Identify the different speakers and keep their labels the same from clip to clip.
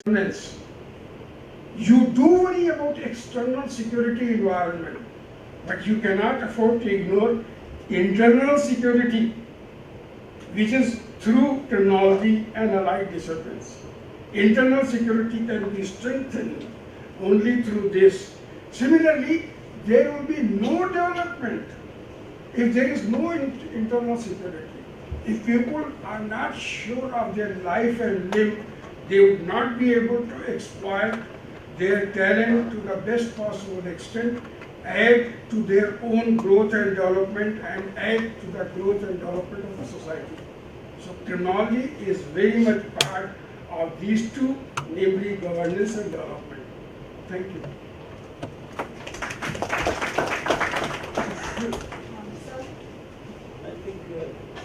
Speaker 1: governance. You do worry about external security environment, but you cannot afford to ignore internal security, which is through technology and allied disciplines. Internal security can be strengthened only through this. Similarly, there will be no development if there is no internal security. If people are not sure of their life and limb, they would not be able to exploit their talent to the best possible extent, add to their own growth and development, and add to the growth and development of the society. So technology is very much part of these two, namely governance and development. Thank you.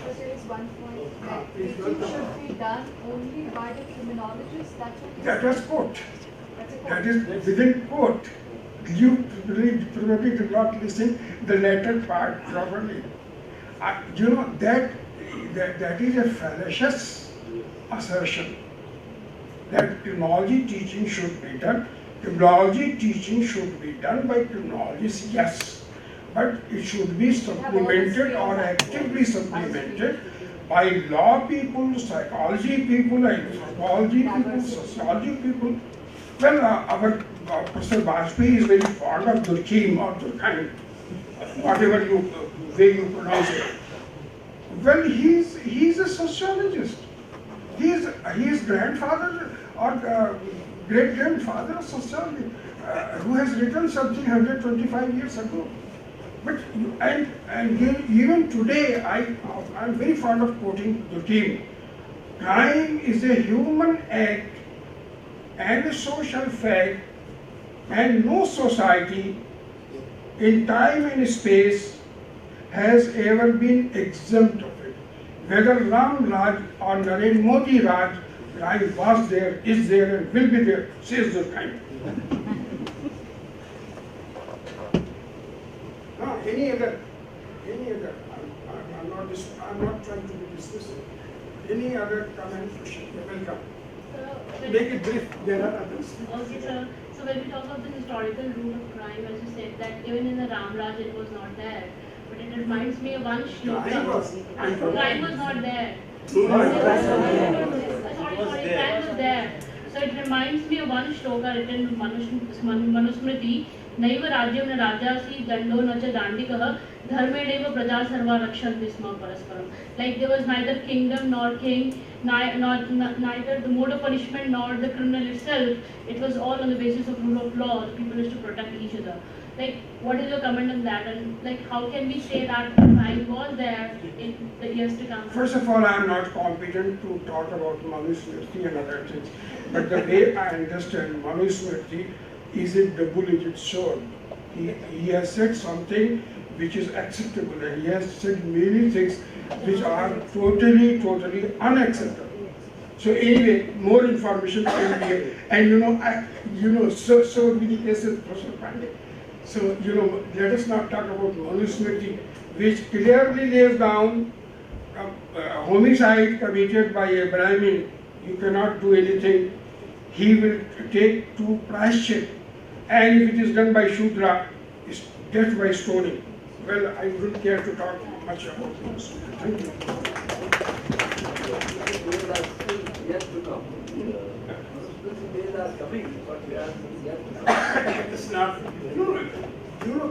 Speaker 2: So there is one point that teaching should be done only by the criminologists. That's what
Speaker 1: That was quote.
Speaker 2: That's a quote.
Speaker 1: That is within quote. You probably did not listen the latter part properly. You know that is a fallacious assertion. That criminology teaching should be done. Criminology teaching should be done by criminologists, yes, but it should be supplemented or actively supplemented by law people, psychology people, anthropology people, sociology people. Well, our Professor Bajpayee is very fond of Durkheim or Durkheim, whatever way you pronounce it. Well, he's a sociologist. His grandfather or great grandfather of sociology who has written something 125 years ago. But even today, I'm very fond of quoting Durkheim. Crime is a human act and a social fact, and no society in time and space has ever been exempt of it. Whether Ram Raj or Narendra Modi Raj, crime was there, is there, and will be there, says Durkheim. Any other? I'm not trying to be dismissive. Any other comment? You're welcome. Make it brief. There are others.
Speaker 3: Okay, sir. So when we talk about the historical root of crime, as you said, that even in the Ram Raj it was not there. But it reminds me of one shloka. Crime was not there. Sorry, crime was there. So it reminds me of one shloka written in Manusmriti. Naiva Rajyam na Rajasi Dando na cha Dandikah Dharmeneva Praja Sarva Rakshanti Sma Parasparam. Like there was neither kingdom nor king, neither the mode of punishment nor the criminal itself. It was all on the basis of rule of law. The people used to protect each other. Like, what is your comment on that? And like, how can we say that crime was there in the years to come?
Speaker 1: First of all, I am not competent to talk about Manusmriti and other things. But the way I understand Manusmriti is a double-edged sword. He has said something which is acceptable, and he has said many things which are totally unacceptable. So anyway, more information can be, and so many cases, Professor Pandey. So let us not talk about Manusmriti, which clearly lays down homicide committed by a Brahmin. You cannot do anything. He will take two prashchit, and if it is done by Shudra, it's death by stoning. Well, I wouldn't care to talk much about this. Thank you.
Speaker 4: Yet to come. Days are coming, but we are yet to come.
Speaker 1: It's not,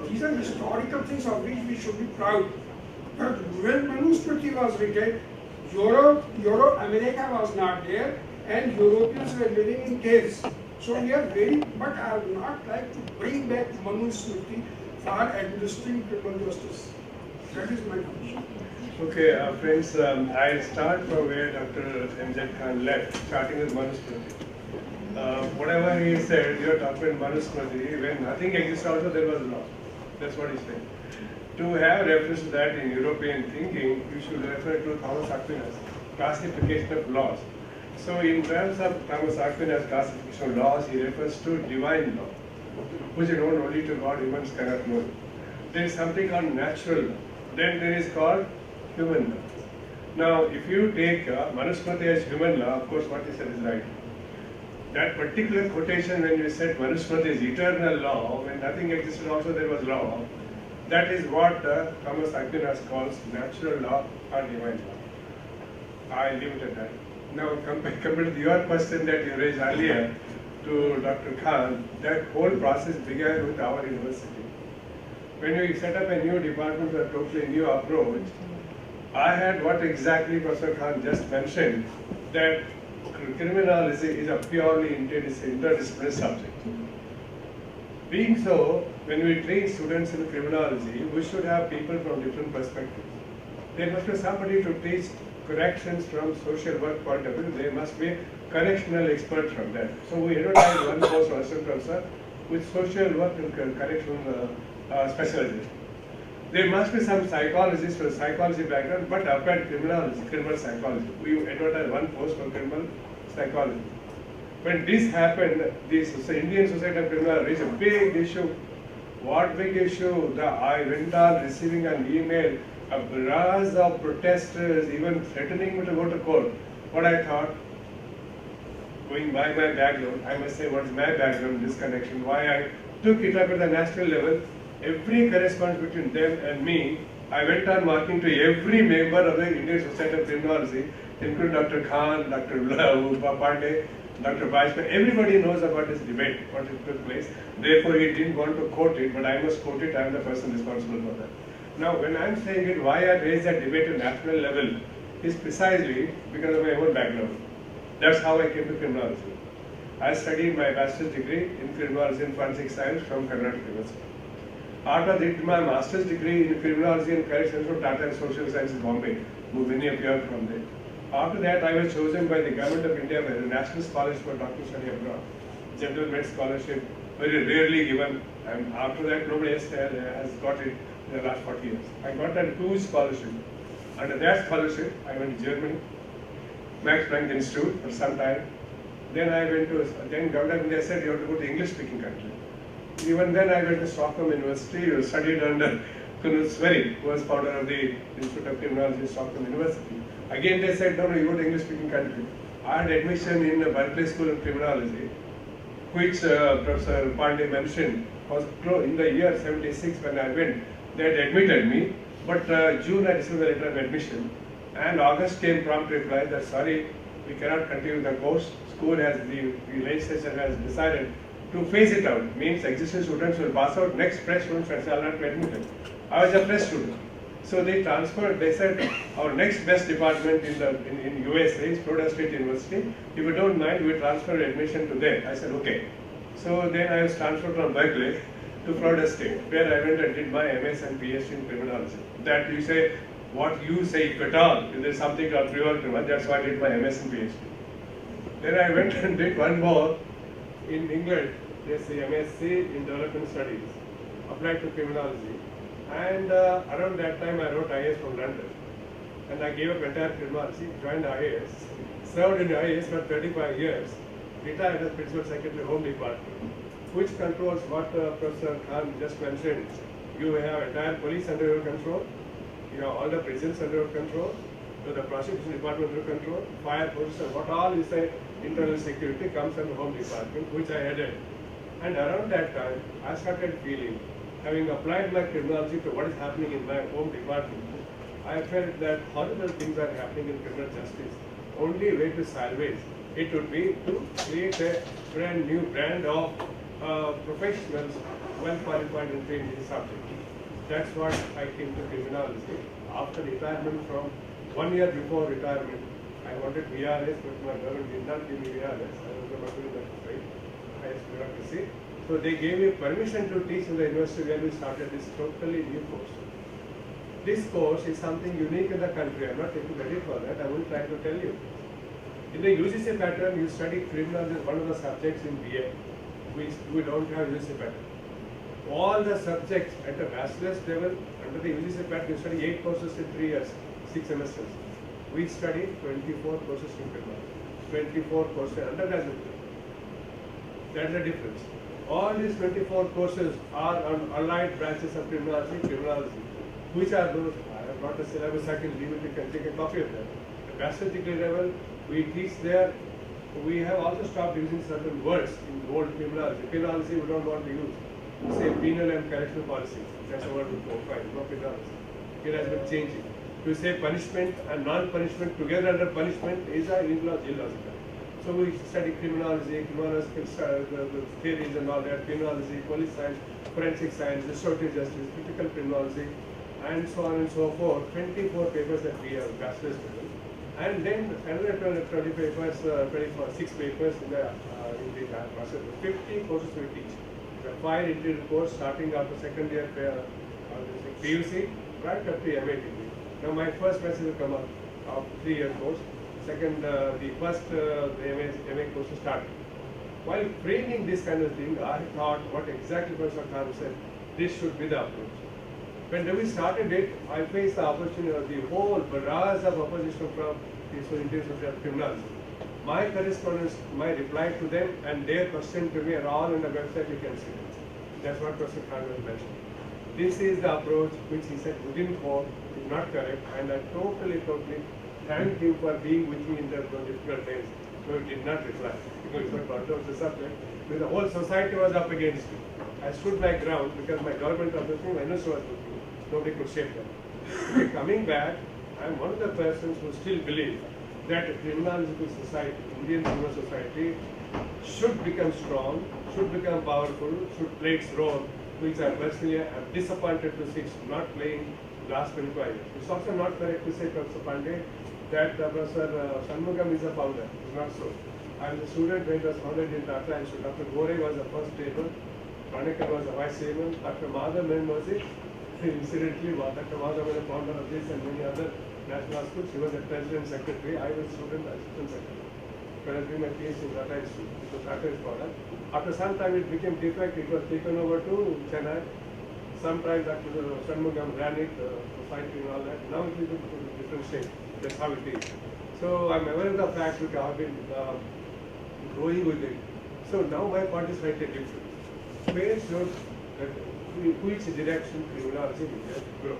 Speaker 1: these are historical things of which we should be proud. But when Manusmriti was written, Europe, America was not there, and Europeans were living in caves. So we are but I would not like to bring back Manusmriti for administering criminal justice. That is my position.
Speaker 5: Okay, friends, I'll start from where Dr. M.Z. Khan left, starting with Manusmriti. Whatever he said, you are talking about Manusmriti, when nothing existed also there was law. That's what he said. To have reference to that in European thinking, you should refer to Thomas Aquinas' classification of laws. So in terms of Thomas Aquinas' classification of laws, he refers to divine law, which is known only to God, humans cannot know. There is something called natural law. Then there is called human law. Now, if you take Manusmriti as human law, of course what he said is right. that particular quotation when you said Manusmriti is eternal law, when nothing existed also there was law, that is what Thomas Aquinas calls natural law or divine law. I leave it at that. Now compared to your question that you raised earlier to Dr. Khan, that whole process began with our university. When we set up a new department with a totally new approach, I had what exactly Professor Khan just mentioned, that criminology is a purely interdisciplinary subject. Being so, when we train students in criminology, we should have people from different perspectives. There must be somebody to teach corrections from social work point of view. There must be a correctional expert from that. So we advertise one course assistant professor with social work and correctional specialization. There must be some psychologists with psychology background, but applied criminology, criminal psychology. We advertise one course for criminal psychology. When this happened, the Indian Society of Criminology is a big issue. What big issue? I went on receiving an email, a barrage of protesters, even threatening me to go to court. What I thought, going by my background, I must say what is my background in this connection, why I took it up at the national level. Every correspondence between them and me, I went on marking to every member of the Indian Society of Criminology, including Dr. Khan, Dr. Pandey, Dr. Bajpayee. Everybody knows about this debate, what it took place. Therefore, he didn't want to quote it, but I must quote it. I am the person responsible for that. Now, when I am saying it, why I raised that debate at national level is precisely because of my own background. That's how I came to criminology. I studied my bachelor's degree in criminology and forensic science from Karnataka University. After that, did my master's degree in criminology and corrections from Tata and Social Sciences, Bombay, who many of you are from there. After that, I was chosen by the Government of India as a national scholarship for doctoral study abroad. General Med scholarship, very rarely given, and after that, nobody else has got it in the last 40 years. I got that huge scholarship. Under that scholarship, I went to Germany, Max Planck Institute for some time. Then I went to, then Government of India said you have to go to English-speaking country. Even then I went to Stockholm University, studied under Knut Sverre, who was founder of the Institute of Criminology at Stockholm University. Again they said, no, you go to English-speaking country. I had admission in the Berkeley School of Criminology, which Professor Pandey mentioned was in the year 76 when I went. They had admitted me, but June I received the letter of admission, and August came prompt reply that sorry, we cannot continue the course. School has, the legislature has decided to phase it out, means existing students will pass out, next fresh students shall not be admitted. I was a fresh student. So they transferred, they said, our next best department in USA is Florida State University. If you don't mind, we transfer admission to there. I said, okay. So then I was transferred from Berkeley to Florida State, where I went and did my MS and PhD in criminology. That you say, what you say, if at all, if there's something called criminal, that's why I did my MS and PhD. Then I went and did one more in England. There's the MSc in Development Studies, applied to criminology. And around that time I wrote IAS from London. And I gave up entire criminology, joined IAS, served in IAS for 35 years, retired as Principal Secretary Home Department, which controls what Professor Khan just mentioned. You have entire police under your control, you have all the prisons under your control, you have the prosecution department under your control, fire, police, what all is the internal security comes under Home Department, which I headed. And around that time, I started feeling, having applied my criminology to what is happening in my home department, I felt that horrible things are happening in criminal justice. Only way to salvage it would be to create a brand new brand of professionals well qualified and trained in the subject. That's what I came to criminology. After retirement, from 1 year before retirement, I wanted VRS, but my government did not give me VRS. I was about to do that straight. Highest bureaucracy. So they gave me permission to teach in the university where we started this totally new course. This course is something unique in the country. I'm not taking credit for that. I will try to tell you. In the UGC pattern, you study criminology as one of the subjects in BA. We don't have UGC pattern. All the subjects at the bachelor's level, under the UGC pattern, you study 8 courses in 3 years, 6 semesters. We study 24 courses in criminology, 24 courses in undergraduate level. That's the difference. All these 24 courses are on allied branches of criminology. Which are those? I have brought a syllabus, I can leave it, you can take a copy of that. At bachelor's degree level, we teach there we have also stopped using certain words in the old criminology. Criminology we don't want to use. We say penal and correctional policy. That's a word we find, no criminology. It has been changing. To say punishment and non-punishment together under punishment is illogical. So we study criminology, criminological the theories and all that, criminology, police science, forensic science, restorative justice, critical criminology, and so on and so forth. 24 papers that we have bachelor's degree. And then another 20 papers, 26 papers in the process. 50 courses we teach. The 5 integrated course starting after second year PUC, right up to MA degree. Now my first message will come up of 3-year course. Second, the first the MA course started. While framing this kind of thing, I thought what exactly Professor Khan said, this should be the approach. When we started it, I faced the opportunity of the whole barrage of opposition from the Indian Society of Criminology. My correspondence, my reply to them and their question to me are all on the website, you can see it. That's what Professor Khan was mentioning. This is the approach which he said within court is not correct, and I totally thank him for being with me in the difficult days. So he did not reply because he was part of the subject. Because the whole society was up against me. I stood my ground because my government of the thing, I know so was with me. Nobody could shake them. Okay, coming back, I am one of the persons who still believe that a criminological society, Indian criminal society, should become strong, should become powerful, should play its role, which I personally am disappointed to see not playing last 25 years. It's also not correct to say, Professor Pandey, that Professor Shanmugam is a founder. It's not so. I was a student when it was founded in Tata Institute. Dr. Gore was the first chairman, Pranekar was the vice chairman, Dr. Madhav Menon was it. Incidentally, Dr. Madhav was the founder of this and many other national schools. He was the president secretary. I was student assistant secretary. When I was doing my PhD in Tata Institute, it was Tata Institute. After some time it became defect, it was taken over to Chennai. Sometimes Dr. Shanmugam ran it, society and all that. Now it is a different shape. That's how it is. So I'm aware of the fact that I've been growing with it. So now my part is slightly different. Where should which direction criminology will grow?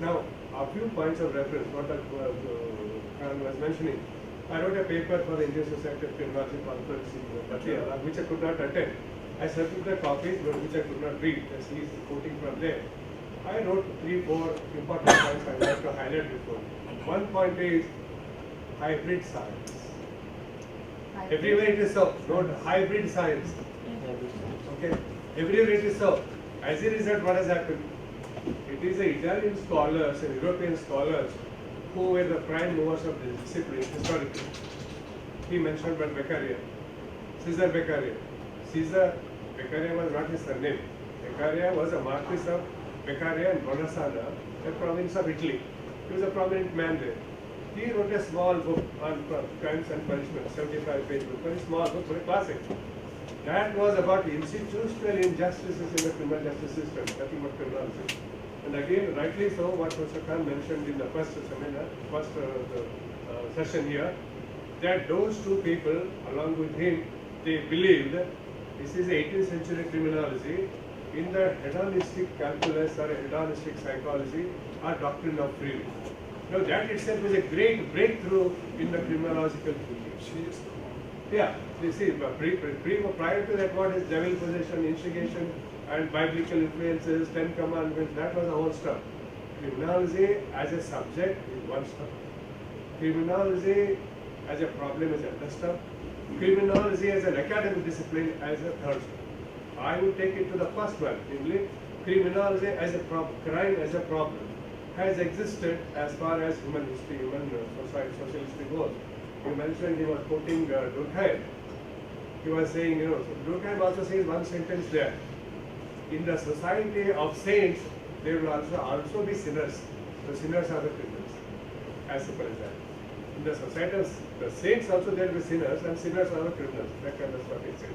Speaker 5: Now, a few points of reference, what Khan was mentioning. I wrote a paper for the Indian Society of Criminology conference in Patiala, which I could not attend. I circulated copies, but which I could not read, as he is quoting from there. I wrote 3-4 important points I would like to highlight before. One point is hybrid science. Everywhere it is so, not hybrid science. Okay, everywhere it is so. As a result, what has happened? It is the Italian scholars and European scholars who were the prime movers of this discipline historically. He mentioned about Beccaria, Cesare Beccaria. Cesare Beccaria was not his surname. Beccaria was a Marquis of Beccaria and Bonasana, a province of Italy. He was a prominent man there. He wrote a small book on crimes and punishment, 75-page book, very small book, very classic. That was about institutional injustices in the criminal justice system, nothing but criminology. And again, rightly so, what Professor Khan mentioned in the first seminar, session here, that those two people, along with him, they believed this is 18th century criminology in the hedonistic calculus or hedonistic psychology or doctrine of freedom. Now that itself is a great breakthrough in the criminological field. Yeah, you see, prior to that, what is devil possession, instigation, and biblical influences, 10 commandments, that was the whole stuff. Criminology as a subject is one stuff. Criminology as a problem is another stuff. Criminology as an academic discipline as a third stuff. I would take it to the first one, namely, criminology as a problem, crime as a problem, has existed as far as human history, human society, social history goes. You mentioned he was quoting Durkheim. He was saying, so Durkheim also says one sentence there. In the society of saints, there will also be sinners. The sinners are the criminals, as simple as that. In the society of the saints also there will be sinners, and sinners are the criminals. That kind of what he said.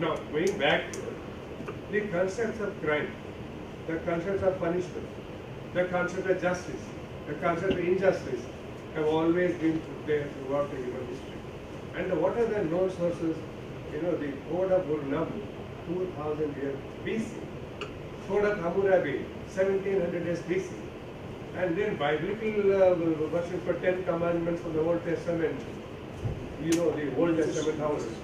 Speaker 5: Now, going back to it, the concepts of crime, the concepts of punishment, the concept of justice, the concept of injustice have always been there throughout the human history. And what are the known sources? The Code of Burnham, 2000 years BC. Code of Hammurabi, 1700 years BC. And then biblical version for 10 commandments from the Old Testament, you know, the Old Testament houses.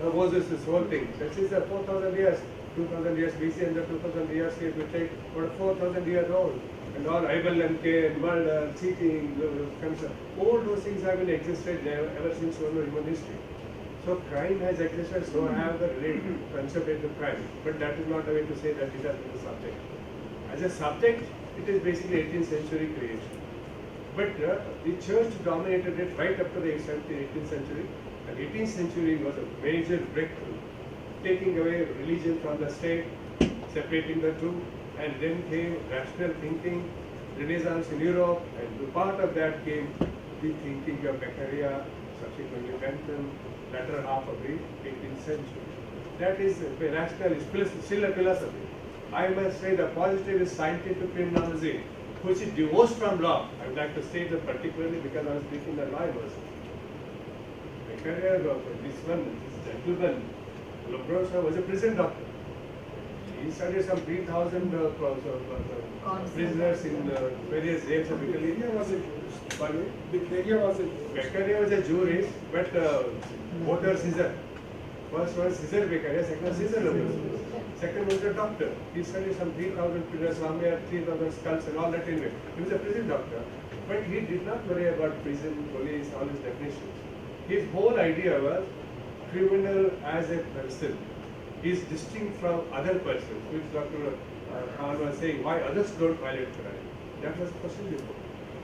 Speaker 5: Moses, this whole thing. This is 4,000 years, 2,000 years BC, and the 2,000 years it will take for 4,000 years old. And all Abel and Cain, murder, cheating, all those things have been existed ever since human history. So crime has existed, so have the related concept of crime. But that is not the way to say that it has been a subject. As a subject, it is basically 18th century creation. But the church dominated it right up to the 18th century. And 18th century was a major breakthrough, taking away religion from the state, separating the two, and then came rational thinking, Renaissance in Europe, and part of that came the thinking of Beccaria, subsequently Bentham, latter half of the 18th century. That is a rational, still a philosophy. I must say the positivist scientific criminology, which is divorced from law. I would like to state that particularly because I was speaking the law university. Beccaria, this gentleman, Lombroso, was a prison doctor. He studied some 3,000 prisoners in various jails of Italy. Beccaria was a jurist, but both are Caesar. First was Caesar Beccaria, second was Caesar Lombroso. Second was a doctor. He studied some 3,000 prisoners, some had 3,000 skulls and all that anyway. He was a prison doctor, but he did not worry about prison, police, all his definitions. His whole idea was criminal as a person is distinct from other persons, which Dr. Khan was saying, why others don't violate crime. That was the question before.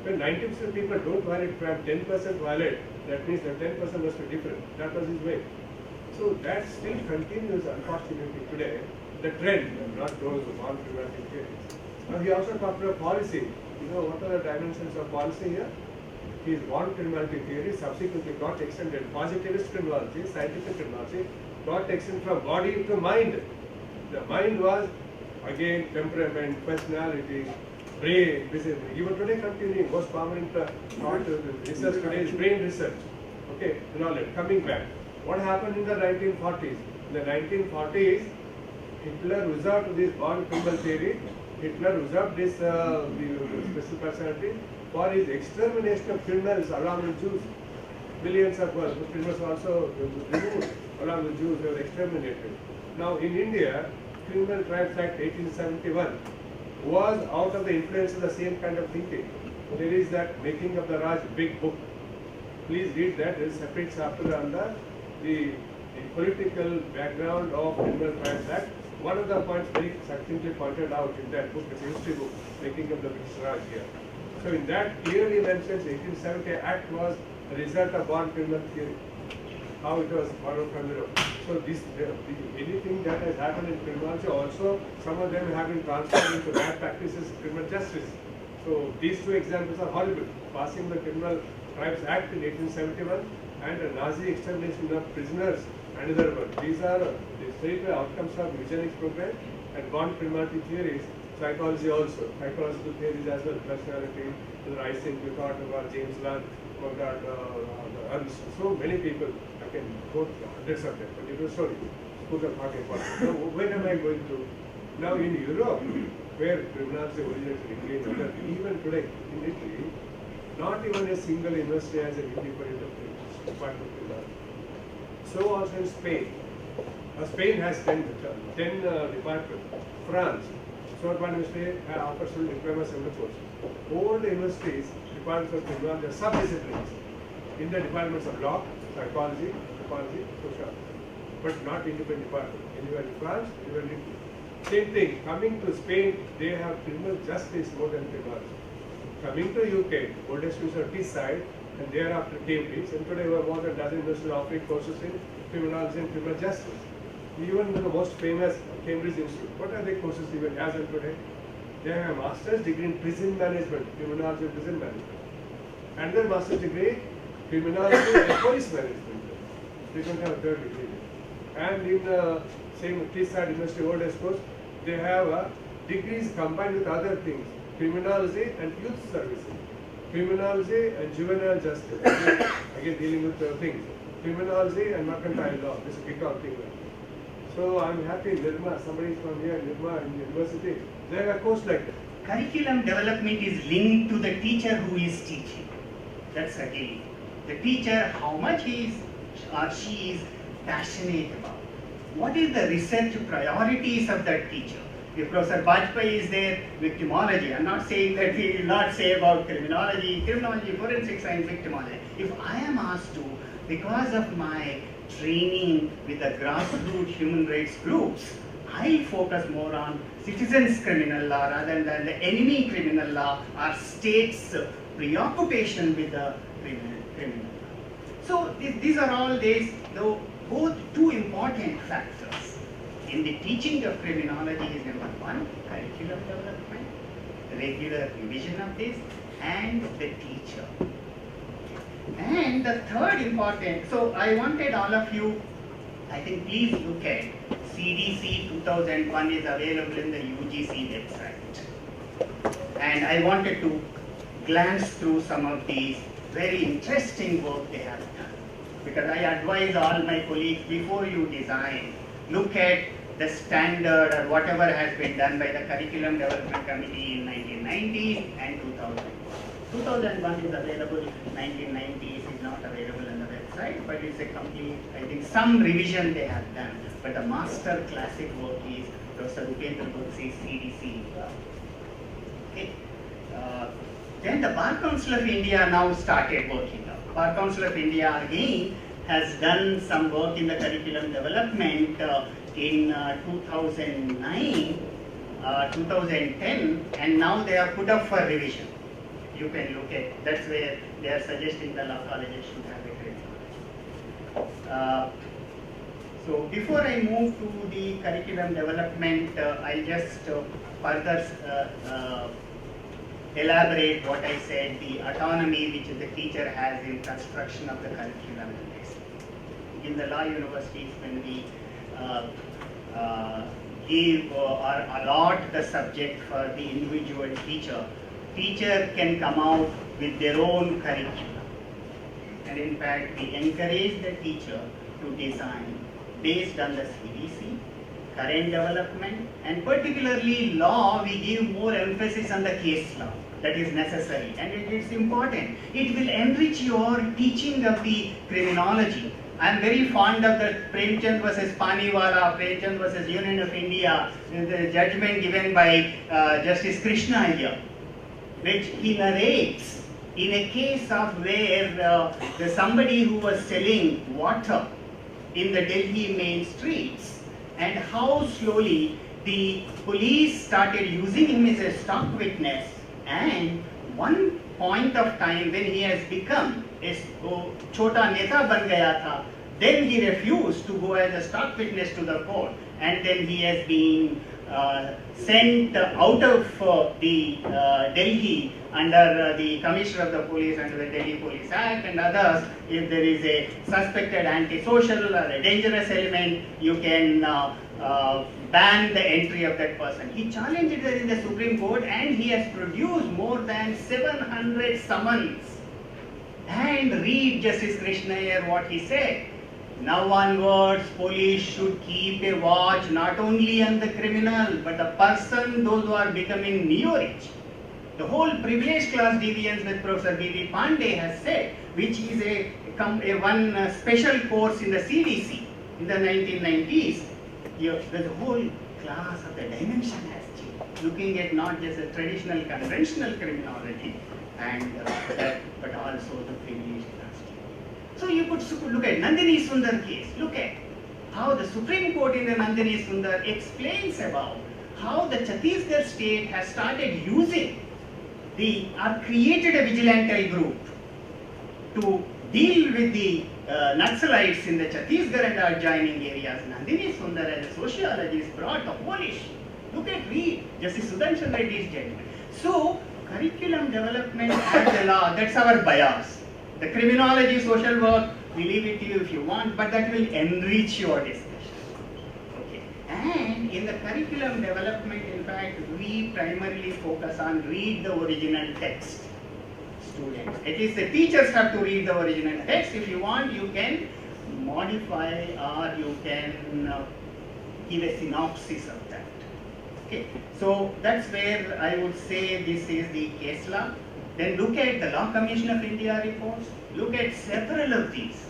Speaker 5: When 90% of people don't violate crime, 10% violate, that means that 10% must be different. That was his way. So that still continues, unfortunately, today, the trend, not those born criminality theories. Now he also talked about policy. You know, what are the dimensions of policy here? His born criminality theory subsequently got extended. Positivist criminology, scientific criminology, got extended from body to mind. The mind was, again, temperament, personality, brain, even today continuing, most prominent research today is brain research. Okay, knowledge, coming back. What happened in the 1940s? In the 1940s, Hitler reserved this born criminal theory. Hitler reserved this special personality for his extermination of criminals along with Jews. Millions of criminals were also removed along with Jews, they were exterminated. Now in India, Criminal Trials Act 1871 was out of the influence of the same kind of thinking. There is that Making of the Raj big book. Please read that. There is a separate chapter on the political background of Criminal Trials Act. One of the points very succinctly pointed out in that book, it's a history book, Making of the British Raj here. So in that clearly mentions 1870 Act was a result of born criminal theory, how it was borrowed from Europe. So this, anything that has happened in criminology also, some of them have been transferred into bad practices in criminal justice. So these two examples are horrible. Passing the Criminal Trials Act in 1871 and a Nazi extermination of prisoners, another one. These are the straight outcomes of eugenics program and born criminality theories. Psychology also, psychological theories as well, personality, I think we thought about James Lange, so many people, I can quote hundreds of them, but it was story, schools of thought important. So where am I going to? Now in Europe, where criminology originated in Italy, even today in Italy, not even a single university has an independent department of criminology. So also in Spain. Spain has 10 departments. France, Sorbonne University offers diplomas and courses. All the universities, departments of criminology are sub-disciplines in the departments of law, psychology, anthropology, social, but not independent department. Anywhere in France, anywhere in Italy. Same thing, coming to Spain, they have criminal justice more than criminology. Coming to UK, oldest university is Teesside, and thereafter Cambridge, and today we have more than a dozen universities offering courses in criminology and criminal justice. Even the most famous Cambridge Institute, what are their courses even as of today? They have a master's degree in prison management, criminology and prison management. And their master's degree, criminology and police management. They don't have a third degree. And in the same Teesside University oldest course, they have degrees combined with other things, criminology and youth services, criminology and juvenile justice, again dealing with things, criminology and mercantile law, this is a big thing. So I'm happy Nirma, somebody from here, Nirma in university, they have a course like that.
Speaker 6: Curriculum development is linked to the teacher who is teaching. That's again. the teacher, how much he is or she is passionate about. What is the research priorities of that teacher? If Professor Bajpai is there, victimology. I'm not saying that he will not say about criminology, forensic science, victimology. If I am asked to, because of my training with the grassroots human rights groups, I focus more on citizens criminal law rather than the enemy criminal law or states' preoccupation with the criminal law. So these are all these, though, both two important factors in the teaching of criminology is number one, curriculum development, regular revision of this, and the teacher. And the third important, so I wanted all of you, I think please look at CDC 2001 is available in the UGC website. And I wanted to glance through some of these very interesting work they have done. Because I advise all my colleagues, before you design, look at the standard or whatever has been done by the Curriculum Development Committee in 1990s and 2001. 2001 is available, 1990s is not available on the website, but it's a complete, I think some revision they have done. But the master classic work is Professor Upendra Bagchi's CDC. Okay. Then the Bar Council of India now started working out. Bar Council of India again has done some work in the curriculum development in 2009, 2010, and now they are put up for revision. You can look at, that's where they are suggesting the law colleges should have a criminology. So before I move to the curriculum development, I'll just further elaborate what I said, the autonomy which the teacher has in construction of the curriculum. In the law universities, when we give or allot the subject for the individual teacher, teacher can come out with their own curriculum. And in fact, we encourage the teacher to design based on the CDC, current development, and particularly law, we give more emphasis on the case law. That is necessary and it is important. It will enrich your teaching of the criminology. I am very fond of the Premchand versus Paniwala, Premchand versus Union of India, the judgment given by Justice Krishna here, which he narrates in a case of where somebody who was selling water in the Delhi main streets, and how slowly the police started using him as a stock witness, and one point of time when he has become a chota neta ban gaya tha, then he refused to go as a stock witness to the court, and then he has been sent out of the Delhi under the Commissioner of the Police, under the Delhi Police Act and others. If there is a suspected antisocial or a dangerous element, you can ban the entry of that person. He challenged it in the Supreme Court and he has produced more than 700 summons. And read Justice Krishna here what he said. Now onwards, police should keep a watch not only on the criminal, but the person, those who are becoming neo-rich. The whole privilege class deviance that Professor B.V. Pandey has said, which is a one special course in the CDC in the 1990s, the whole class of the dimension has changed, looking at not just a traditional conventional criminology, and but also the privilege class. So you could look at Nandini Sundar case. Look at how the Supreme Court in the Nandini Sundar explains about how the Chhattisgarh state has started using created a vigilante group to deal with the Naxalites in the Chhattisgarh and the adjoining areas. Nandini Sundar as a sociologist brought the whole issue. Look at read Justice Sudhanshan Reddy's judgment. So curriculum development as a law, that's our bias. The criminology, social work, we leave it to you if you want, but that will enrich your discussion. Okay. And in the curriculum development, in fact, we primarily focus on read the original text. Students, at least the teachers have to read the original text. If you want, you can modify or you can give a synopsis of that. Okay, so that's where I would say this is the case law. Then look at the Law Commission of India reports. Look at several of these.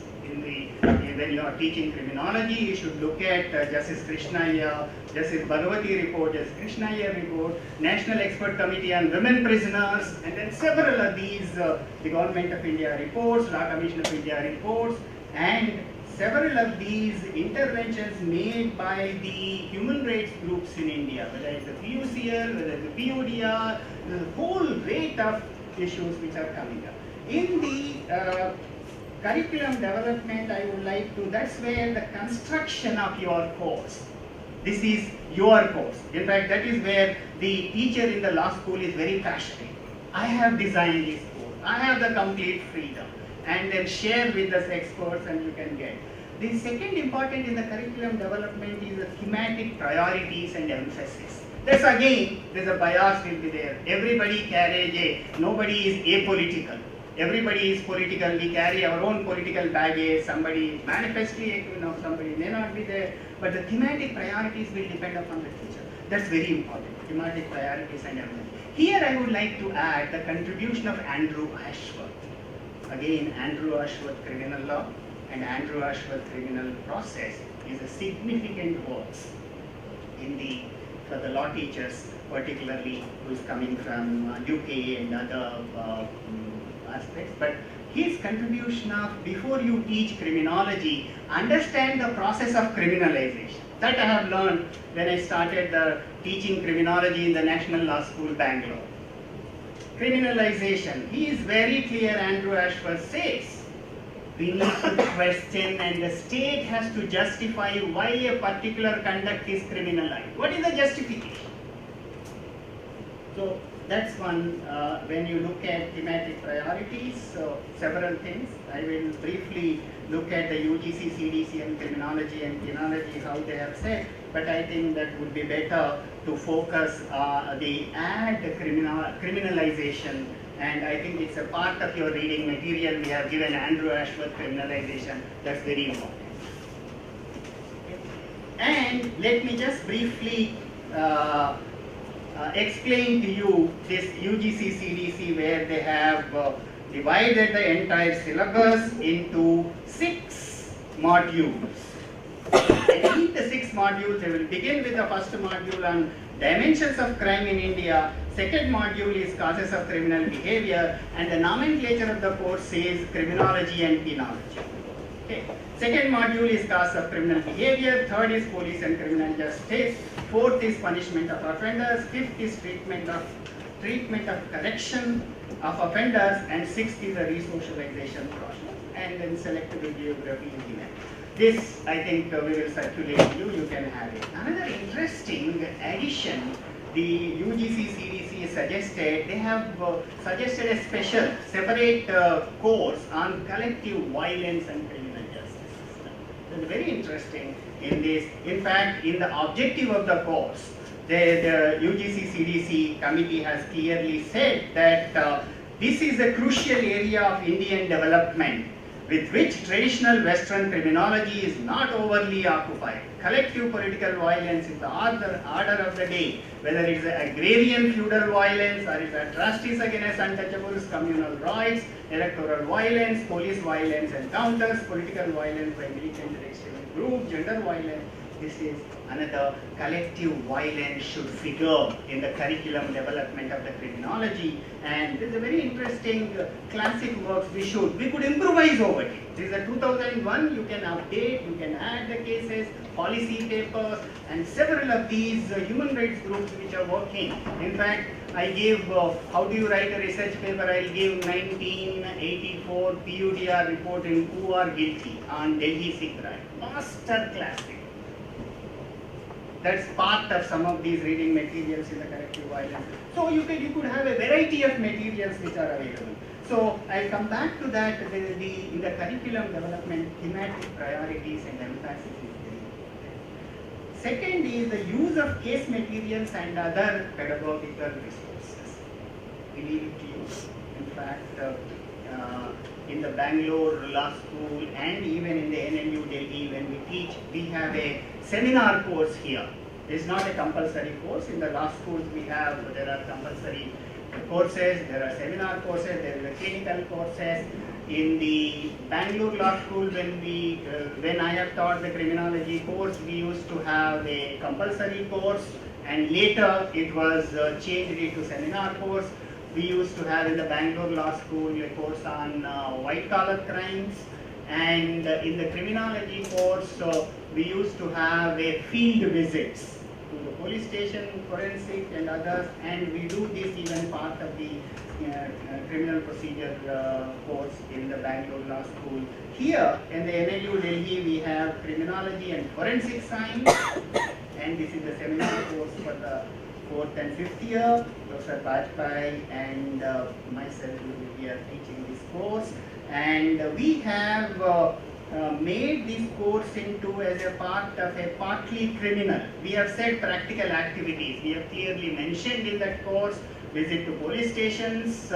Speaker 6: When you are teaching criminology, you should look at Justice Krishna Iyer, Justice Bhagavati report, Justice Krishna Iyer report, National Expert Committee on Women Prisoners, and then several of these, the Government of India reports, Law Commission of India reports, and several of these interventions made by the human rights groups in India, whether it's the PUCL, whether it's the PODR, the whole rate of issues which are coming up. In the curriculum development, I would like to, that's where the construction of your course. This is your course. In fact, that is where the teacher in the law school is very passionate. I have designed this course. I have the complete freedom. And then share with us experts and you can get. The second important in the curriculum development is the thematic priorities and emphasis. That's again, there's a bias will be there. Everybody carries nobody is apolitical. Everybody is political, we carry our own political baggage, somebody is manifestly, somebody may not be there, but the thematic priorities will depend upon the teacher. That's very important, thematic priorities and emphasis. Here I would like to add the contribution of Andrew Ashworth. Again, Andrew Ashworth criminal law and Andrew Ashworth criminal process is a significant work for the law teachers, particularly who is coming from UK and other aspects. But his contribution of, before you teach criminology, understand the process of criminalization. That I have learned when I started teaching criminology in the National Law School, Bangalore. Criminalization, he is very clear, Andrew Ashworth says, we need to question and the state has to justify why a particular conduct is criminalized. What is the justification? So that's one, when you look at thematic priorities, several things. I will briefly look at the UGC, CDC and criminology and penology, how they have said, but I think that would be better to focus the criminalization, and I think it's a part of your reading material. We have given Andrew Ashworth criminalization, that's very important. And let me just briefly explain to you this UGC CDC, where they have divided the entire syllabus into 6 modules. And in the 6 modules, they will begin with the first module on dimensions of crime in India. Second module is causes of criminal behavior, and the nomenclature of the course says criminology and penology. Okay. Second module is cause of criminal behavior. Third is police and criminal justice. Fourth is punishment of offenders. Fifth is treatment of correction of offenders, and sixth is the resocialization process. And then selective geography is given. This, I think, we will circulate to you. You can have it. Another interesting addition, the UGC CDC suggested, they have suggested a special, separate course on collective violence and criminal justice system. It's very interesting in this. In fact, in the objective of the course, the UGC CDC committee has clearly said that this is a crucial area of Indian development with which traditional Western criminology is not overly occupied. Collective political violence is the order of the day, whether it is agrarian feudal violence or it's atrocities against untouchables, communal rights, electoral violence, police violence encounters, political violence by militant and extremist groups, gender violence. This is another collective violence should figure in the curriculum development of the criminology, and this is a very interesting classic works we could improvise over it. This is a 2001, you can update, you can add the cases, policy papers, and several of these human rights groups which are working. In fact, I gave, how do you write a research paper, I'll give 1984 PUDR report in Who Are Guilty on Delhi Sikh Riot. Master classic. That's part of some of these reading materials in the collective violence. So you could have a variety of materials which are available. So I'll come back to that. In the curriculum development, thematic priorities and emphasis is very important. Second is the use of case materials and other pedagogical resources. We need to use. In fact, in the Bangalore Law School and even in the NLU Delhi, when we teach, we have a seminar course here. It's not a compulsory course. In the law schools there are compulsory courses, there are seminar courses, there are clinical courses. In the Bangalore Law School, when I have taught the criminology course, we used to have a compulsory course, and later it was changed into seminar course. We used to have in the Bangalore Law School a course on white collar crimes, and in the criminology course, we used to have a field visits to the police station, forensic and others, and we do this even part of the criminal procedure course in the Bangalore Law School. Here in the NLU Delhi, we have criminology and forensic science, and this is the seminar course for the 4th and 5th year. Professor Bajpai and myself will be here teaching this course, and we have made this course into as a part of a partly criminal. We have said practical activities. We have clearly mentioned in that course visit to police stations,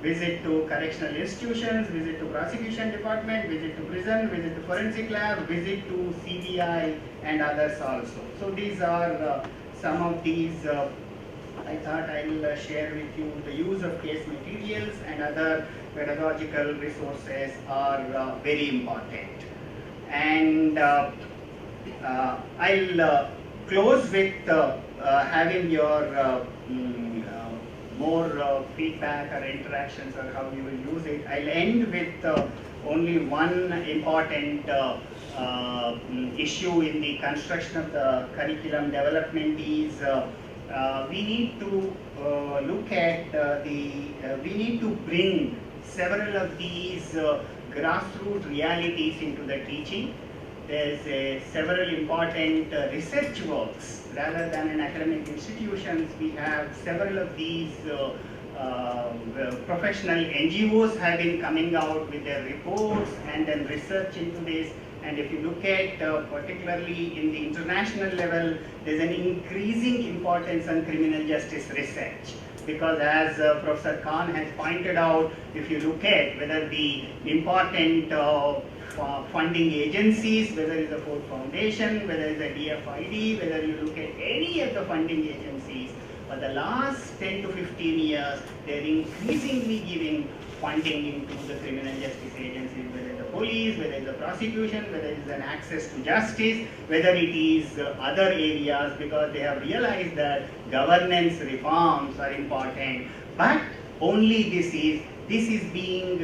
Speaker 6: visit to correctional institutions, visit to prosecution department, visit to prison, visit to forensic lab, visit to CBI and others also. So these are some of these. I thought I'll share with you the use of case materials and other pedagogical resources are very important. And I'll close with having your more feedback or interactions or how you will use it. I'll end with only one important issue in the construction of the curriculum development is we need to look at we need to bring several of these grassroots realities into the teaching. There's several important research works. Rather than in academic institutions, we have several of these professional NGOs have been coming out with their reports and then research into this. And if you look at particularly in the international level, there's an increasing importance on criminal justice research. Because as Professor Khan has pointed out, if you look at whether the important funding agencies, whether it's the Ford Foundation, whether it's the DFID, whether you look at any of the funding agencies, for the last 10 to 15 years, they're increasingly giving funding into the criminal justice agencies, whether it's the police, whether it's the prosecution, whether it's an access to justice, whether it is other areas, because they have realized that governance reforms are important, but only this is being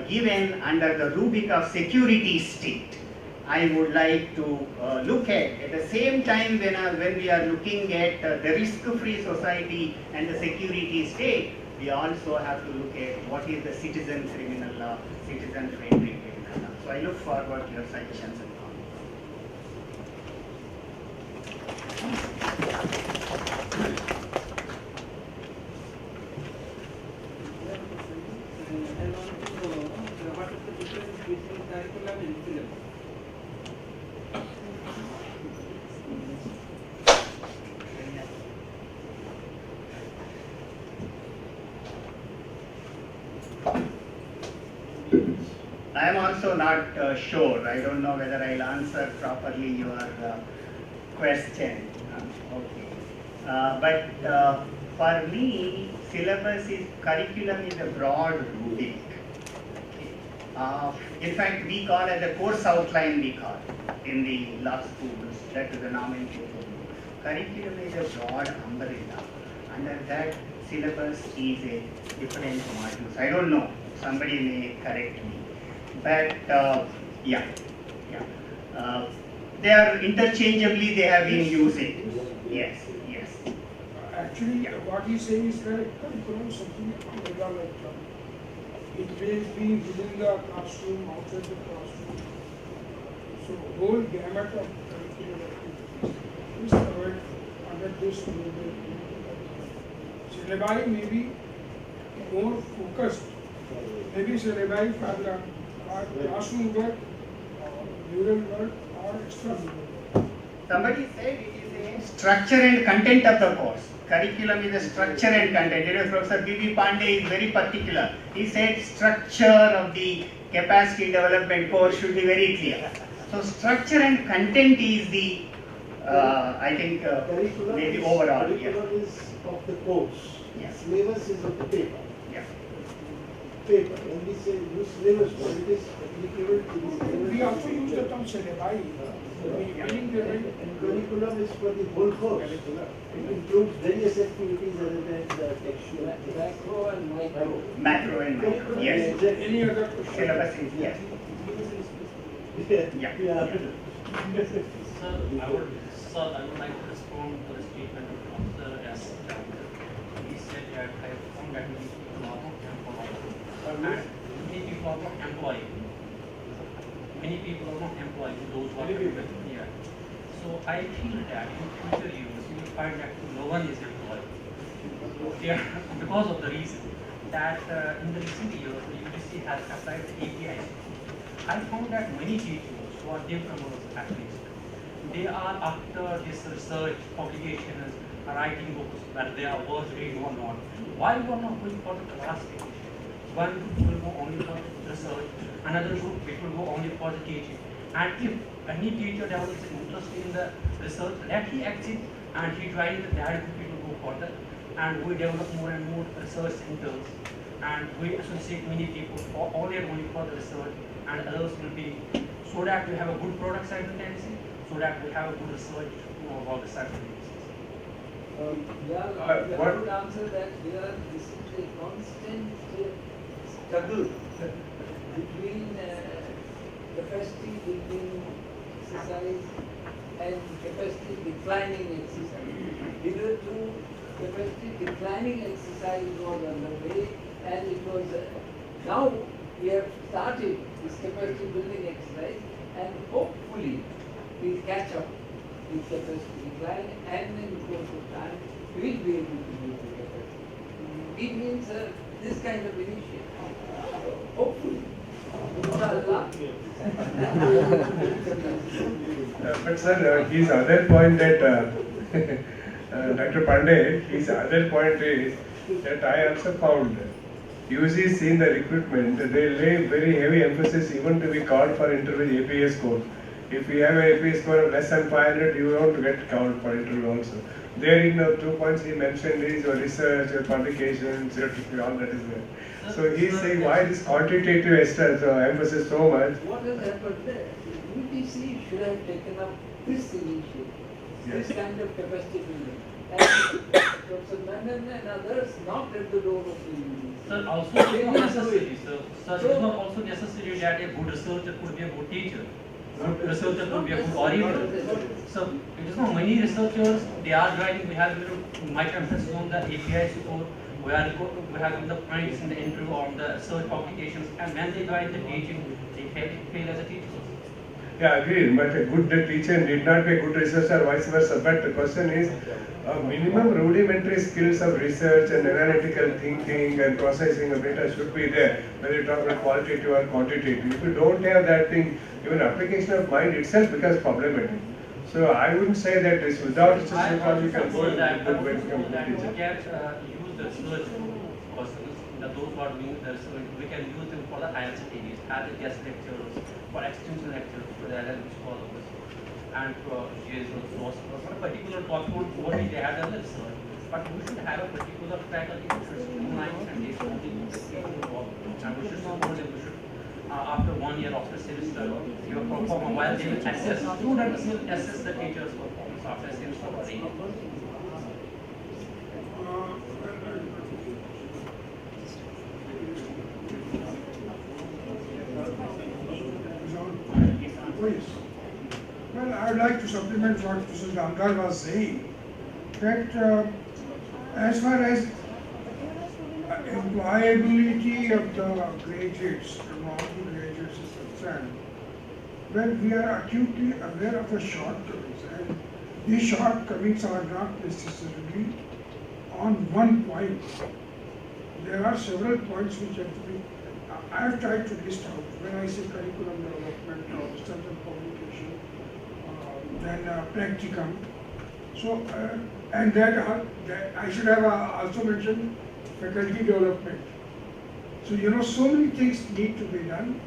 Speaker 6: given under the rubric of security state. I would like to look at the same time when we are looking at the risk-free society and the security state, we also have to look at what is the citizen criminal law, citizen-friendly criminal law. So I look forward to your suggestions and comments.
Speaker 4: What is the difference between curriculum and syllabus?
Speaker 6: I am also not sure. I don't know whether I'll answer properly your question. Okay. But for me, syllabus is curriculum is a broad rubric. In fact, we call it the course outline. We call in the law schools. That is the nomenclature. Curriculum is a broad umbrella. Under that, syllabus is a different modules. I don't know. Somebody may correct me. But they are interchangeably. They have been using. Yes.
Speaker 1: Actually, what he's saying is correct. Curriculum something like it may be within the classroom, outside the classroom. So whole gamut of curricular activities is covered under this rubric. Syllabi may be more focused. Maybe syllabi for the classroom work, mural work, or extra.
Speaker 6: Somebody said it is a structure and content of the course. Curriculum is a structure and content. You know, Professor B.B. Pandey is very particular. He said structure of the capacity development course should be very clear. So structure and content is the I think
Speaker 4: Curriculum
Speaker 6: maybe
Speaker 4: is-
Speaker 6: overall, yeah.
Speaker 4: Curriculum is of the course.
Speaker 6: Yeah.
Speaker 4: Syllabus is of the paper.
Speaker 6: Yeah.
Speaker 4: Paper. When we say use syllabus, well, it is applicable to the syllabus.
Speaker 1: We also use the term syllabi, meaning the very
Speaker 4: And curriculum is for the whole course. It includes various activities other than the textual.
Speaker 7: Macro and micro.
Speaker 6: Macro and micro, yes.
Speaker 4: Exactly.
Speaker 1: any other question.
Speaker 6: Syllabus is, yes. Yeah.
Speaker 4: Yeah.
Speaker 8: Sir, I would like to respond to the statement of the S. Chowdhury. He said that I have found that many people are not employed. And many people are not employed. Many people are not employed, those who are employed. Yeah. So I feel that in future years you will find that no one is employed. Yeah, because of the reason that in the recent years the UGC has applied the API. I found that many teachers who are newcomers at least, they are after this research publications, writing books, whether they are worth reading or not. Why you are not going for the classification? One group will go only for research, another group it will go only for the teaching. And if any teacher develops an interest in the research, let he exit and he join that group, it will go further. And we develop more and more research centers, and we associate many people only and only for the research, and others will be, so that we have a good product simultaneously, so that we have a good research about the simultaneously.
Speaker 7: Yeah, I
Speaker 5: what-
Speaker 7: would answer that this is a constant struggle between capacity building exercise and capacity declining exercise. Hitherto, capacity declining exercise was underway, and it was now we have started this capacity building exercise, and hopefully we'll catch up with capacity decline, and in the course of time we'll be able to build the capacity. It means this kind of initiative. Hopefully. Inshallah.
Speaker 5: But sir, his other point that Dr. Pandey, his other point is that I also found UGC in the recruitment, they lay very heavy emphasis even to be called for interview APA score. If you have an APA score of less than 500, you won't get called for interview also. There, 2 points he mentioned is your research, your publications, your all that is there. So he's saying why this quantitative emphasis so much.
Speaker 7: What has happened there? UGC should have taken up this initiative, this
Speaker 5: Yes.
Speaker 7: kind of capacity building. And Professor Menon and others knocked at the door of the UGC.
Speaker 8: Sir, also it is not necessary, sir. Sir, it is not also necessary that a good researcher could be a good teacher. Good researcher could be a good orator. So it is not many researchers, they are joining, we have much emphasis on the API support, we have the points in the interview on the research publications, and when they join the teaching, they fail as a teacher.
Speaker 5: Yeah, agreed. But a good teacher need not be a good researcher, vice versa. But the question is, minimum rudimentary skills of research and analytical thinking and processing of data should be there, whether you talk about qualitative or quantitative. If you don't have that thing, even application of mind itself becomes problematic. So I wouldn't say that it's without research
Speaker 8: I
Speaker 5: because you can go
Speaker 8: also that,
Speaker 5: good way to become a
Speaker 8: that
Speaker 5: good
Speaker 8: we
Speaker 5: teacher.
Speaker 8: can use the research persons, those who are doing the research, we can use them for the higher studies, as a guest lecturers, for extension lecturers, for the LLM scholars, and for GS philosophers, for a particular topic only they have done the research. But we should have a particular faculty who should streamline and they should only do the teaching work. And we should support them, we should, after 1 year of the semester, give a performance while they will assess, students will assess the teacher's performance after a semester or a year.
Speaker 1: Please. Well, I would like to supplement what Mr. Damdar was saying, that as far as employability of the graduates, the normal graduates is concerned, well, we are acutely aware of the shortcomings, and these shortcomings are not necessarily on one point. There are several points which have to be, I have tried to list out when I say curriculum development or standard publication, then practicum. So, and that I should have also mentioned faculty development. So, so many things need to be done,